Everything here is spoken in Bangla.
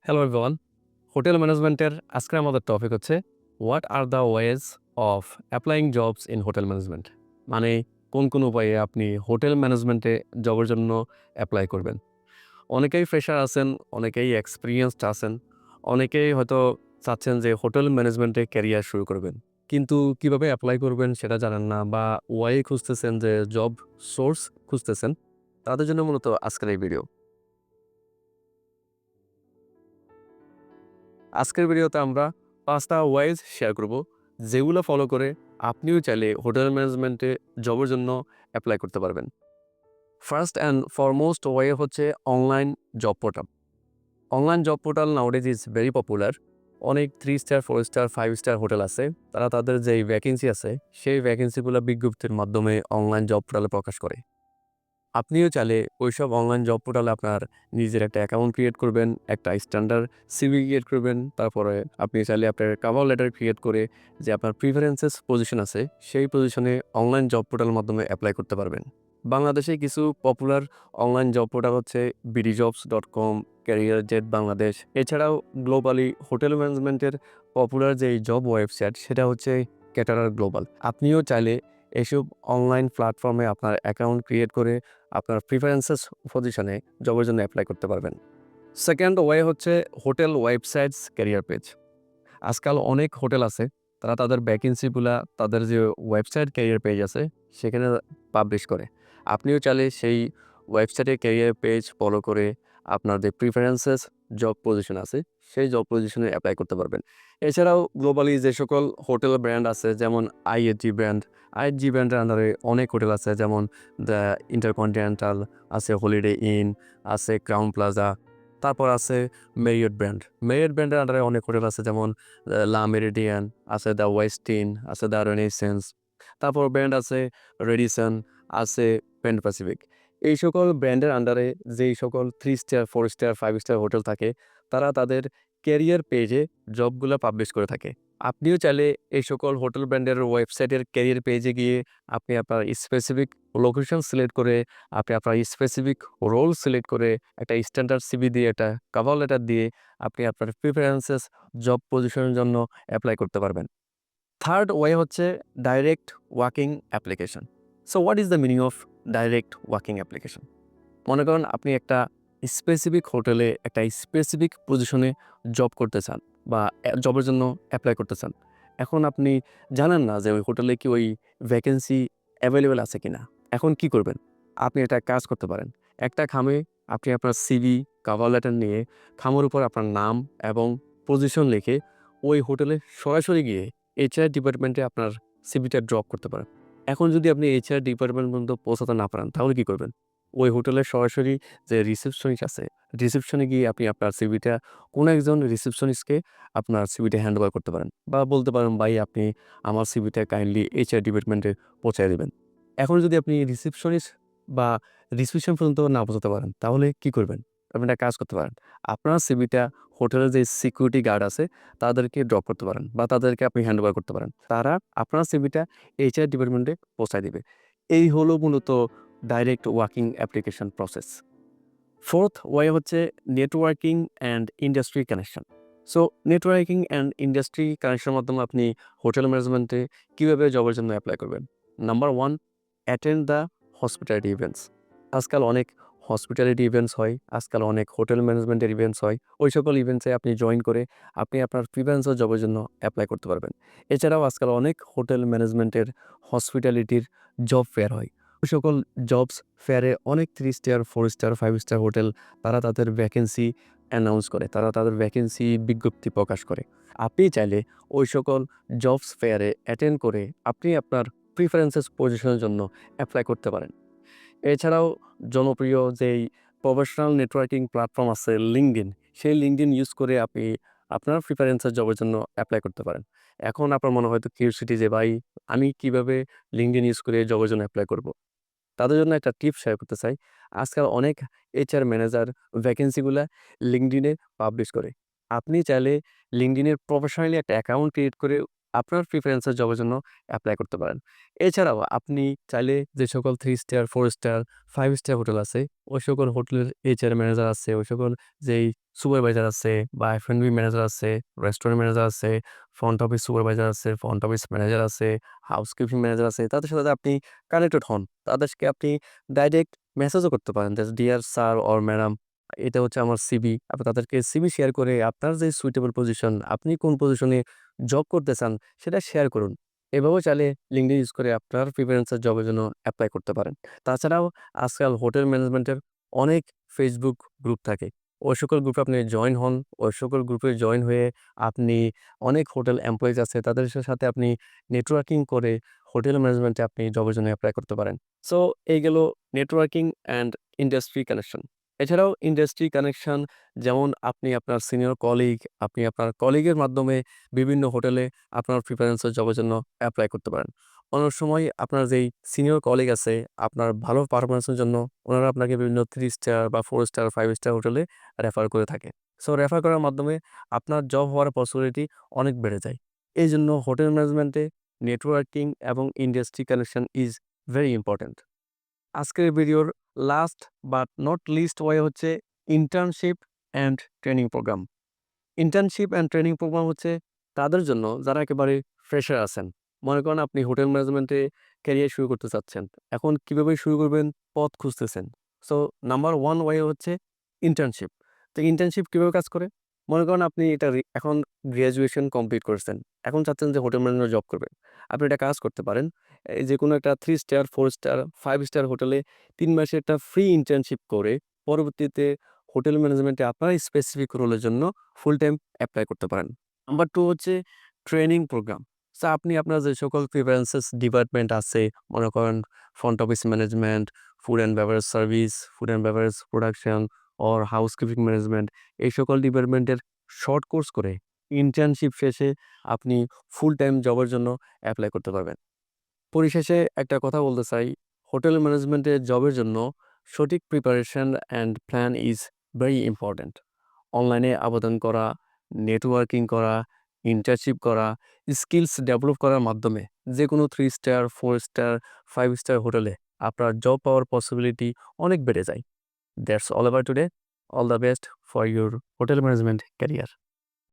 Hello everyone. হোটেল ম্যানেজমেন্টের আজকের আমাদের টপিক হচ্ছে what are the ways of applying jobs in hotel management. মানে কোন উপায়ে আপনি হোটেল ম্যানেজমেন্টে জবের জন্য অ্যাপ্লাই করবেন। অনেকেই ফ্রেশার আছেন, অনেকেই এক্সপিরিয়েন্সড আছেন, অনেকেই হয়তো চাচ্ছেন যে হোটেল ম্যানেজমেন্টে ক্যারিয়ার শুরু করবেন। কিন্তু কিভাবে এপ্লাই করবেন সেটা জানেন না বা ওয়াই খুঁজতেছেন যে জব সোর্স খুঁজতেছেন। তাদের জন্য মূলত আজকের এই ভিডিও। আজকের ভিডিওতে আমরা ৫টা ওয়াইজ শেয়ার করব, যেগুলো ফলো করে আপনিও চাইলে হোটেল ম্যানেজমেন্টে জবের জন্য অ্যাপ্লাই করতে পারবেন। ফার্স্ট অ্যান্ড ফরমোস্ট ওয়ে হচ্ছে online job portal. Online job portal নাউডেজ is very popular. অনেক 3 স্টার, 4 স্টার, 5 স্টার হোটেল আছে। তারা তাদের যেই ভ্যাকেন্সি আছে, সেই ভ্যাকেন্সিগুলো বিজ্ঞপ্তির মাধ্যমে অনলাইন জব পোর্টালে প্রকাশ করে। আপনিও চাইলে ওইসব অনলাইন জব পোর্টালে আপনার নিজের একটা অ্যাকাউন্ট ক্রিয়েট করবেন, একটা স্ট্যান্ডার্ড সিভি ক্রিয়েট করবেন। তারপরে আপনি চাইলে আপনার কভার লেটার ক্রিয়েট করে যে আপনার প্রিফারেন্সেস পজিশন আছে, সেই পজিশনে অনলাইন জব পোর্টালের মাধ্যমে অ্যাপ্লাই করতে পারবেন। বাংলাদেশে কিছু পপুলার অনলাইন জব পোর্টাল হচ্ছে bdjobs.com, ক্যারিয়ার জেট বাংলাদেশ। এছাড়াও গ্লোবালি হোটেল ম্যানেজমেন্টের পপুলার যেই জব ওয়েবসাইট সেটা হচ্ছে ক্যাটারার গ্লোবাল। আপনিও চাইলে এসব অনলাইন প্ল্যাটফর্মে আপনার অ্যাকাউন্ট ক্রিয়েট করে আপনার প্রিফারেন্সেস পজিশনে জবের জন্য অ্যাপ্লাই করতে পারবেন। সেকেন্ড ওয়ে হচ্ছে হোটেল ওয়েবসাইটস ক্যারিয়ার পেজ। আজকাল অনেক হোটেল আছে, তারা তাদের ভ্যাকেন্সিগুলা তাদের যে ওয়েবসাইট ক্যারিয়ার পেজ আছে সেখানে পাবলিশ করে। আপনিও চাইলে সেই ওয়েবসাইটে ক্যারিয়ার পেজ ফলো করে আপনার যে প্রিফারেন্সেস জব পজিশন আছে সেই জব পজিশনে অ্যাপ্লাই করতে পারবেন। এছাড়াও গ্লোবালি যে সকল হোটেল ব্র্যান্ড আছে যেমন আইএইচজি ব্র্যান্ডের আন্ডারে অনেক হোটেল আছে, যেমন দ্য ইন্টারকন্টিনেন্টাল আছে, হলিডে ইন আছে, ক্রাউন প্লাজা, তারপর আছে মেরিয়ট ব্র্যান্ডের আন্ডারে অনেক হোটেল আছে, যেমন লা মেরিডিয়ান আছে, দ্য ওয়েস্টিন আছে, দ্য রেনেসেন্স। তারপর ব্র্যান্ড আছে রেডিসন, আছে প্যান প্যাসিফিক। এই সকল ব্র্যান্ডের আন্ডারে যেই সকল 3 স্টার, 4 স্টার, 5 স্টার হোটেল থাকে, তারা তাদের ক্যারিয়ার পেজে জবগুলো পাবলিশ করে থাকে। আপনিও চাইলে এই সকল হোটেল ব্র্যান্ডের ওয়েবসাইটের ক্যারিয়ার পেজে গিয়ে আপনি আপনার স্পেসিফিক লোকেশন সিলেক্ট করে, আপনি আপনার স্পেসিফিক রোল সিলেক্ট করে একটা স্ট্যান্ডার্ড সিভি দিয়ে, একটা কভার লেটার দিয়ে আপনি আপনার প্রিফারেন্সেস জব পজিশনের জন্য অ্যাপ্লাই করতে পারবেন। থার্ড ওয়ে হচ্ছে direct working application. So what is the meaning of direct working application? মনে করেন আপনি একটা স্পেসিফিক হোটেলে একটা স্পেসিফিক পজিশনে জব করতে চান বা জবের জন্য অ্যাপ্লাই করতে চান। এখন আপনি জানেন না যে ওই হোটেলে কি ওই ভ্যাকেন্সি অ্যাভেলেবেল আছে কিনা। এখন কি করবেন? আপনি একটা কাজ করতে পারেন। একটা খামে আপনি আপনার সিভি, কভার লেটার নিয়ে খামের উপর আপনার নাম এবং পজিশন লিখে ওই হোটেলে সরাসরি গিয়ে এইচআর ডিপার্টমেন্টে আপনার সিভিটা ড্রপ করতে পারেন। এখন যদি আপনি এইচআর ডিপার্টমেন্ট পর্যন্ত পৌঁছাতে না পারেন তাহলে কি করবেন? ওই হোটেলের সরাসরি যে রিসেপশনিস্ট আছে, রিসেপশনে গিয়ে আপনি আপনার সিভিটা কোনো একজন রিসেপশনিস্টকে আপনার সিভিটা হ্যান্ড ওভার করতে পারেন বা বলতে পারেন, "ভাই আপনি আমার সিভিটা কাইন্ডলি এইচআর ডিপার্টমেন্টে পৌঁছায় দিবেন।" এখন যদি আপনি রিসেপশনিস্ট বা রিসেপশন পর্যন্ত না পৌঁছাতে পারেন, তাহলে কি করবেন? আপনি একটা কাজ করতে পারেন। আপনার সিভিটা হোটেলের যে সিকিউরিটি গার্ড আছে, তাদেরকে ড্রপ করতে পারেন বা তাদেরকে আপনি হ্যান্ড ওভার করতে পারেন। তারা আপনার সিভিটা এইচআর ডিপার্টমেন্টে পৌঁছায় দিবে। এই হলো মূলত direct working application process. Fourth way হচ্ছে networking and industry connection. So networking and industry কানেকশনের মাধ্যমে আপনি হোটেল ম্যানেজমেন্টে কীভাবে জবের জন্য অ্যাপ্লাই করবেন? Number 1, attend the hospitality events. আজকাল অনেক হসপিটালিটি ইভেন্টস হয়, আজকাল অনেক হোটেল ম্যানেজমেন্টের ইভেন্টস হয়। ওই সকল ইভেন্টসে আপনি জয়েন করে আপনি আপনার ফ্রিল্যান্সার জবের জন্য অ্যাপ্লাই করতে পারবেন। এছাড়াও আজকাল অনেক হোটেল ম্যানেজমেন্টের হসপিটালিটির জব ফেয়ার হয়। ওই সকল জবস ফেয়ারে অনেক 3 স্টার, 4 স্টার, 5 স্টার হোটেল তারা তাদের ভ্যাকেন্সি অ্যানাউন্স করে। তারা তাদের ভ্যাকেন্সি বিজ্ঞপ্তি প্রকাশ করে। আপনি চাইলে ওই সকল জবস ফেয়ারে অ্যাটেন্ড করে আপনি আপনার প্রিফারেন্সেস পজিশনের জন্য অ্যাপ্লাই করতে পারেন। এছাড়াও জনপ্রিয় যেই প্রফেশনাল নেটওয়ার্কিং প্ল্যাটফর্ম আছে LinkedIn, সেই LinkedIn ইউজ করে আপনি আপনার প্রিফারেন্সের জবের জন্য অ্যাপ্লাই করতে পারেন। এখন আপনার মনে হয়তো কিউরিওসিটি যে ভাই আমি কিভাবে LinkedIn ইউজ করে জবের জন্য অ্যাপ্লাই করব? তাদের জন্য একটা টিপস শেয়ার করতে চাই। আজকাল অনেক এইচআর ম্যানেজার ভ্যাকেন্সিগুলা LinkedIn এ পাবলিশ করে। আপনি চাইলে LinkedIn এর প্রফেশনালি একটা অ্যাকাউন্ট ক্রিয়েট করে আপনার প্রিফারেন্সের জবের জন্য এপ্লাই করতে পারেন। এছাড়াও আপনি চাইলে যে সকল 3 স্টার, 4 স্টার, 5 স্টার হোটেল আছে, ওই সকল হোটেলের এইচআর ম্যানেজার আছে, ওই সকল যেই সুপারভাইজার আছে বা এফ&বি ম্যানেজার আছে, রেস্টুরেন্ট ম্যানেজার আছে, ফ্রন্ট অফিস সুপারভাইজার আছে, ফ্রন্ট অফিস ম্যানেজার আছে, হাউসকিপিং ম্যানেজার আছে, তাদের সাথে আপনি কানেক্টেড হন। তাদেরকে আপনি ডাইরেক্ট মেসেজও করতে পারেন যে, "ডিয়ার স্যার অর ম্যাডাম, এটা হচ্ছে আমার সিভি।" আপনি তাদেরকে সিভি শেয়ার করে আপনার যে সুইটেবল পজিশন, আপনি কোন পজিশনে জব করতে চান সেটা শেয়ার করুন। এভাবেও চাইলে LinkedIn ইউজ করে আপনার প্রিফারেন্সের জবের জন্য এপ্লাই করতে পারেন। তাছাড়াও আজকাল হোটেল ম্যানেজমেন্টের অনেক Facebook গ্রুপ থাকে। ওই সকল গ্রুপে আপনি জয়েন হন। ওই সকল গ্রুপে জয়েন হয়ে আপনি অনেক হোটেল এমপ্লয়িজ আছে তাদের সাথে আপনি নেটওয়ার্কিং করে হোটেল ম্যানেজমেন্টে আপনি জবের জন্য এপ্লাই করতে পারেন। সো এই গেল নেটওয়ার্কিং অ্যান্ড ইন্ডাস্ট্রি কানেকশন। এছাড়াও ইন্ডাস্ট্রি কানেকশন যেমন আপনি আপনার সিনিয়র কলিগ, আপনি আপনার কলিগের মাধ্যমে বিভিন্ন হোটেলে আপনার প্রিফারেন্সের জবের জন্য এপ্লাই করতে পারেন। অনেক সময় আপনার যেই সিনিয়র কলিগ আছে, আপনার ভালো পারফরম্যান্সের জন্য ওনারা আপনাকে বিভিন্ন 3 স্টার বা 4 স্টার, 5 স্টার হোটেলে রেফার করে থাকে। সো রেফার করার মাধ্যমে আপনার জব হওয়ার পসিবিলিটি অনেক বেড়ে যায়। এইজন্য হোটেল ম্যানেজমেন্টে নেটওয়ার্কিং এবং industry connection is very important. আজকের ভিডিওর last but not least way হচ্ছে internship and training program. Internship and training program হচ্ছে তাদের জন্য যারা একেবারে ফ্রেশার আছেন। মনে করেন আপনি হোটেল ম্যানেজমেন্টে ক্যারিয়ার শুরু করতে চাচ্ছেন। এখন কিভাবে শুরু করবেন পথ খুঁজতেছেন। সো নাম্বার 1 ওয়ে হচ্ছে ইন্টার্নশিপ। তো ইন্টার্নশিপ কিভাবে কাজ করে? মনে করেন আপনি এটা এখন গ্র্যাজুয়েশন কমপ্লিট করছেন। এখন চাচ্ছেন যে হোটেল ম্যানেজমেন্ট জব করবেন। আপনি একটা কাজ করতে পারেন। এই যেকোনো একটা 3 স্টার, 4 স্টার, 5 স্টার হোটেলে ৩ মাসের একটা ফ্রি ইন্টার্নশিপ করে পরবর্তীতে হোটেল ম্যানেজমেন্টে আপনার স্পেসিফিক রোলের জন্য ফুল টাইম এপ্লাই করতে পারেন। নাম্বার 2 হচ্ছে ট্রেনিং প্রোগ্রাম। সো আপনি আপনার যে সকল প্রিফারেন্সেস ডিপার্টমেন্ট আছে, মনে করেন front office management, food and beverage service, food and beverage production or housekeeping management, এই সকল ডিপার্টমেন্টের শর্ট কোর্স করে ইন্টার্নশিপ শেষে আপনি ফুল টাইম জবের জন্য এপ্লাই করতে পারবেন। পরিশেষে একটা কথা বলতে চাই, হোটেল ম্যানেজমেন্টে জবের জন্য সঠিক preparation and plan is very important. অনলাইনে আবেদন করা, নেটওয়ার্কিং করা, ইন্টার্নশিপ করা, স্কিলস ডেভেলপ করার মাধ্যমে যেকোনো 3 স্টার, 4 স্টার, 5 স্টার হোটেলে আপনার জব পাওয়ার পসিবিলিটি অনেক বেড়ে যায়। That's all about today. All the best for your hotel management career.